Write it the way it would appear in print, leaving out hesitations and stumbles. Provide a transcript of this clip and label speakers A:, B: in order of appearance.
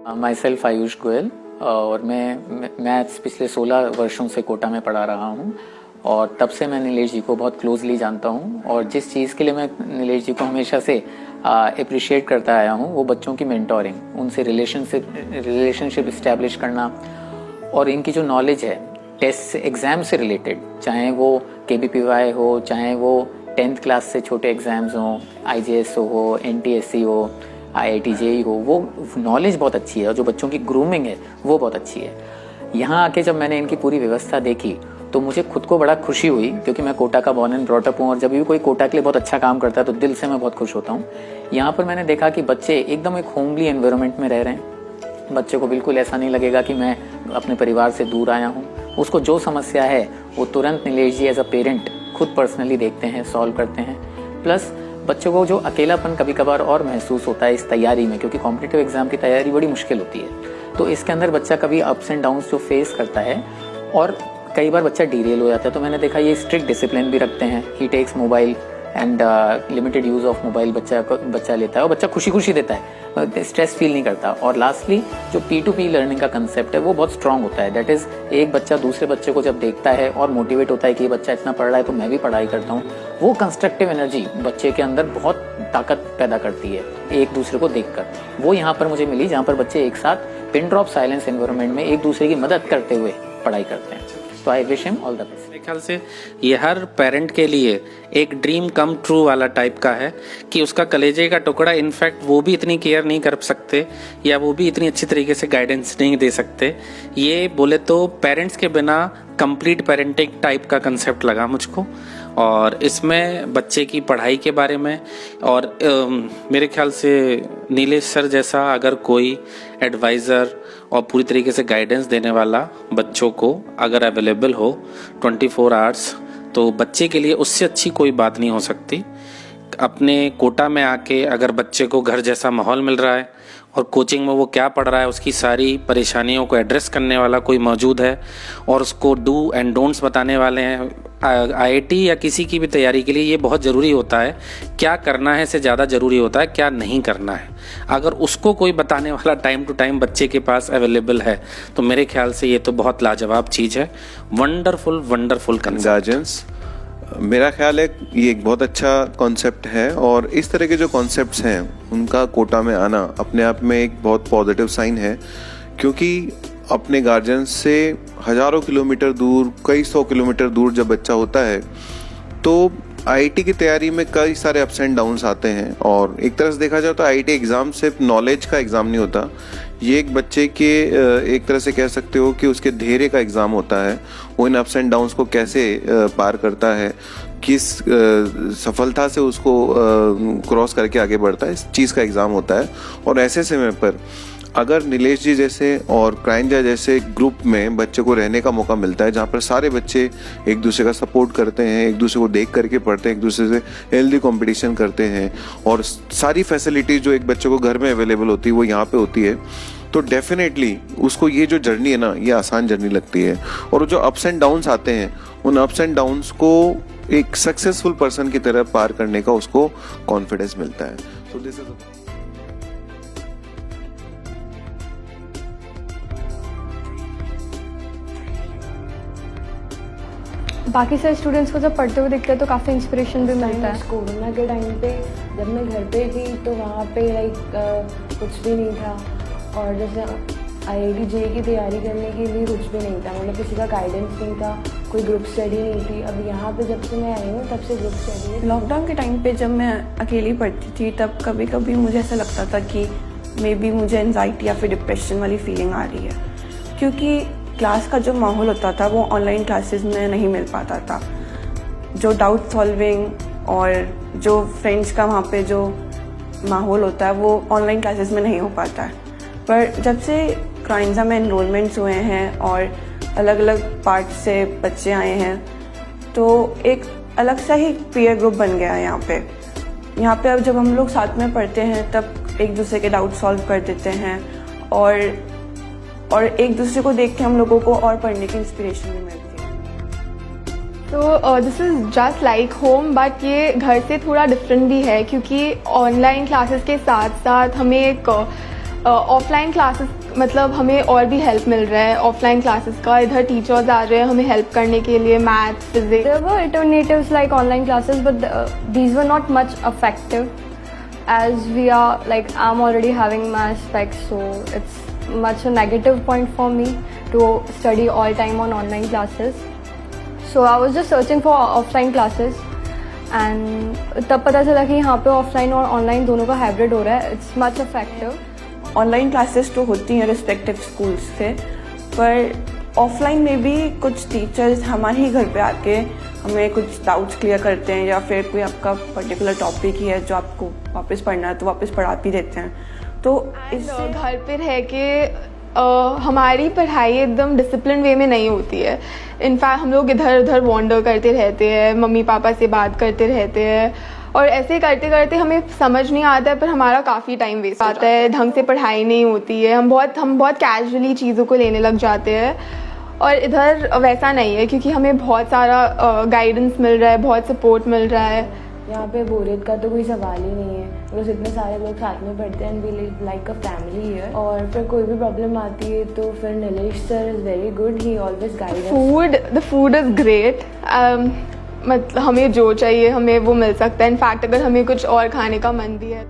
A: My self Ayush Goyal और मैं maths पिछले 16 वर्षों से कोटा में पढ़ा रहा हूँ और तब से मैं नीलेश जी को बहुत क्लोजली जानता हूँ और जिस चीज़ के लिए मैं नीलेश जी को हमेशा से अप्रिशिएट करता आया हूँ वो बच्चों की मेंटोरिंग, उनसे रिलेशनशिप इस्टेब्लिश करना और इनकी जो नॉलेज है टेस्ट एग्ज़ाम से रिलेटेड, चाहे वो KBPY हो, चाहे वो 10th क्लास से छोटे एग्ज़ाम्स हों, IJS हो, NTSC हो, IIT JEE हो, वो नॉलेज बहुत अच्छी है और जो बच्चों की ग्रूमिंग है वो बहुत अच्छी है। यहाँ आके जब मैंने इनकी पूरी व्यवस्था देखी तो मुझे खुद को बड़ा खुशी हुई क्योंकि मैं कोटा का बॉर्न एंड ब्रॉट अप हूँ और जब भी कोई कोटा के लिए बहुत अच्छा काम करता है तो दिल से मैं बहुत खुश होता हूँ। यहाँ पर मैंने देखा कि बच्चे एकदम एक होमली एनवायरनमेंट में रह रहे हैं। बच्चे को बिल्कुल ऐसा नहीं लगेगा कि मैं अपने परिवार से दूर आया हूँ। उसको जो समस्या है वो तुरंत नीलेश जी एज अ पेरेंट खुद पर्सनली देखते हैं, सॉल्व करते हैं। प्लस बच्चों को जो अकेलापन कभी कभार और महसूस होता है इस तैयारी में, क्योंकि कॉम्पिटिटिव एग्जाम की तैयारी बड़ी मुश्किल होती है, तो इसके अंदर बच्चा कभी अप्स एंड डाउन्स जो फेस करता है और कई बार बच्चा डीरेल हो जाता है। तो मैंने देखा ये स्ट्रिक्ट डिसिप्लिन भी रखते हैं। He takes mobile and limited use of mobile बच्चा लेता है और बच्चा खुशी खुशी देता है, स्ट्रेस फील नहीं करता। और लास्टली जो P2P लर्निंग का कंसेप्ट है वो बहुत स्ट्रांग होता है। दैट इज़ एक बच्चा दूसरे बच्चे को जब देखता है और मोटिवेट होता है कि ये बच्चा इतना पढ़ रहा है तो मैं भी पढ़ाई करता हूँ, वो कंस्ट्रक्टिव एनर्जी बच्चे के अंदर बहुत ताकत पैदा करती है एक दूसरे को देखकर। वो यहाँ पर मुझे मिली जहाँ पर बच्चे एक साथ पिन ड्रॉप साइलेंस एनवायरनमेंट में एक दूसरे की मदद करते हुए पढ़ाई करते हैं। तो I wish him all the best.
B: मेरे ख्याल से ये हर पेरेंट के लिए एक ड्रीम कम ट्रू वाला टाइप का है कि उसका कलेजे का टुकड़ा, इनफैक्ट वो भी इतनी केयर नहीं कर सकते या वो भी इतनी अच्छी तरीके से गाइडेंस नहीं दे सकते। ये बोले तो पेरेंट्स के बिना कंप्लीट पेरेंटिंग टाइप का कंसेप्ट लगा मुझको। और इसमें बच्चे की पढ़ाई के बारे में और मेरे ख्याल से नीलेश सर जैसा अगर कोई एडवाइज़र और पूरी तरीके से गाइडेंस देने वाला बच्चों को अगर अवेलेबल हो 24 आवर्स, तो बच्चे के लिए उससे अच्छी कोई बात नहीं हो सकती। अपने कोटा में आके अगर बच्चे को घर जैसा माहौल मिल रहा है और कोचिंग में वो क्या पढ़ रहा है उसकी सारी परेशानियों को एड्रेस करने वाला कोई मौजूद है और उसको डू एंड डोंट्स बताने वाले हैं, IIT या किसी की भी तैयारी के लिए ये बहुत ज़रूरी होता है। क्या करना है से ज़्यादा ज़रूरी होता है क्या नहीं करना है। अगर उसको कोई बताने वाला टाइम टू टाइम बच्चे के पास अवेलेबल है तो मेरे ख्याल से ये तो बहुत लाजवाब चीज़ है। Wonderful concept.
C: मेरा ख्याल है ये एक बहुत अच्छा कॉन्सेप्ट है और इस तरह के जो कॉन्सेप्ट्स हैं उनका कोटा में आना अपने आप में एक बहुत पॉजिटिव साइन है, क्योंकि अपने गार्जियन से हज़ारों किलोमीटर दूर, कई 100 किलोमीटर दूर जब बच्चा होता है तो IIT की तैयारी में कई सारे अप्स एंड डाउन्स आते हैं। और एक तरह से देखा जाए तो IIT एग्ज़ाम सिर्फ नॉलेज का एग्ज़ाम नहीं होता, ये एक बच्चे के एक तरह से कह सकते हो कि उसके धैर्य का एग्ज़ाम होता है। वो इन अप्स एंड डाउन्स को कैसे पार करता है, किस सफलता से उसको क्रॉस करके आगे बढ़ता है, इस चीज़ का एग्ज़ाम होता है। और ऐसे समय पर अगर नीलेश जी जैसे और प्रांजल जैसे ग्रुप में बच्चे को रहने का मौका मिलता है जहाँ पर सारे बच्चे एक दूसरे का सपोर्ट करते हैं, एक दूसरे को देख करके पढ़ते हैं, एक दूसरे से हेल्दी कंपटीशन करते हैं और सारी फैसिलिटीज़ जो एक बच्चे को घर में अवेलेबल होती है वो यहाँ पे होती है, तो डेफिनेटली उसको ये जो जर्नी है ना ये आसान जर्नी लगती है। और जो अप्स एंड डाउन्स आते हैं उन अप्स एंड डाउन्स को एक सक्सेसफुल पर्सन की तरह पार करने का उसको कॉन्फिडेंस मिलता है। सो दिस इज
D: बाकी सारे स्टूडेंट्स को जब पढ़ते हुए दिखते हैं तो काफ़ी इंस्पिरेशन भी मिलता है।
E: कोरोना के टाइम पे जब मैं घर पे थी तो वहाँ पे कुछ भी नहीं था और जैसे IIT JEE की तैयारी करने के लिए कुछ भी नहीं था, मतलब किसी का गाइडेंस नहीं था, कोई ग्रुप स्टडी नहीं थी। अब यहाँ पे जब से मैं आई हूँ तब से ग्रुप स्टडी है।
F: लॉकडाउन के टाइम पे जब मैं अकेली पढ़ती थी तब कभी कभी मुझे ऐसा लगता था कि मे बी मुझे एनजाइटी या फिर डिप्रेशन वाली फीलिंग आ रही है, क्योंकि क्लास का जो माहौल होता था वो ऑनलाइन क्लासेस में नहीं मिल पाता था। जो डाउट सॉल्विंग और जो फ्रेंड्स का वहाँ पे जो माहौल होता है वो ऑनलाइन क्लासेस में नहीं हो पाता है। पर जब से क्राइंजा में एनरोलमेंट्स हुए हैं और अलग अलग पार्ट से बच्चे आए हैं तो एक अलग सा ही पीयर ग्रुप बन गया है यहाँ पे अब जब हम लोग साथ में पढ़ते हैं तब एक दूसरे के डाउट सॉल्व कर देते हैं और एक दूसरे को देख के हम लोगों को और पढ़ने की इंस्पिरेशन भी मिलती है।
D: तो this is just like home, but ये घर से थोड़ा डिफरेंट भी है क्योंकि ऑनलाइन क्लासेस के साथ साथ हमें एक ऑफलाइन क्लासेस मतलब हमें और भी हेल्प मिल रहा है ऑफलाइन क्लासेस का. इधर टीचर्स आ रहे हैं हमें हेल्प करने के लिए, maths, physics.
E: There were alternatives like online classes, but these were not much effective as we are like I'm already having my specs, so it's much a negative point for me to study all time on online classes. So I was just searching for offline classes and तब पता चला कि यहाँ पे offline और online दोनों का hybrid हो रहा है. It's much effective.
F: Online classes तो होती हैं रिस्पेक्टिव स्कूल्स से, पर ऑफलाइन में भी कुछ टीचर्स हमारे ही घर पे आके हमें कुछ डाउट्स क्लियर करते हैं, या फिर कोई आपका पर्टिकुलर टॉपिक ही है जो आपको वापस पढ़ना है तो वापस पढ़ा भी देते हैं. तो इससे
D: घर पे रह के हमारी पढ़ाई एकदम डिसिप्लिन वे में नहीं होती है. इनफैक्ट हम लोग इधर उधर वॉन्डर करते रहते हैं, मम्मी पापा से बात करते रहते हैं, और ऐसे करते करते हमें समझ नहीं आता है, पर हमारा काफ़ी टाइम वेस्ट आता है. ढंग से पढ़ाई नहीं होती है, हम बहुत कैजुअली चीज़ों को लेने लग जाते हैं. और इधर वैसा नहीं है क्योंकि हमें बहुत सारा गाइडेंस मिल रहा है, बहुत सपोर्ट मिल रहा है.
E: यहाँ पे बोरियत का तो कोई सवाल ही नहीं है, बिकॉज इतने सारे लोग साथ में पढ़ते हैं and we live like a family here. और फिर कोई भी प्रॉब्लम आती है तो फिर Nilesh sir is very good, he always guide us.
D: The food is great. मतलब हमें जो चाहिए हमें वो मिल सकता है. इनफैक्ट अगर हमें कुछ और खाने का मन भी है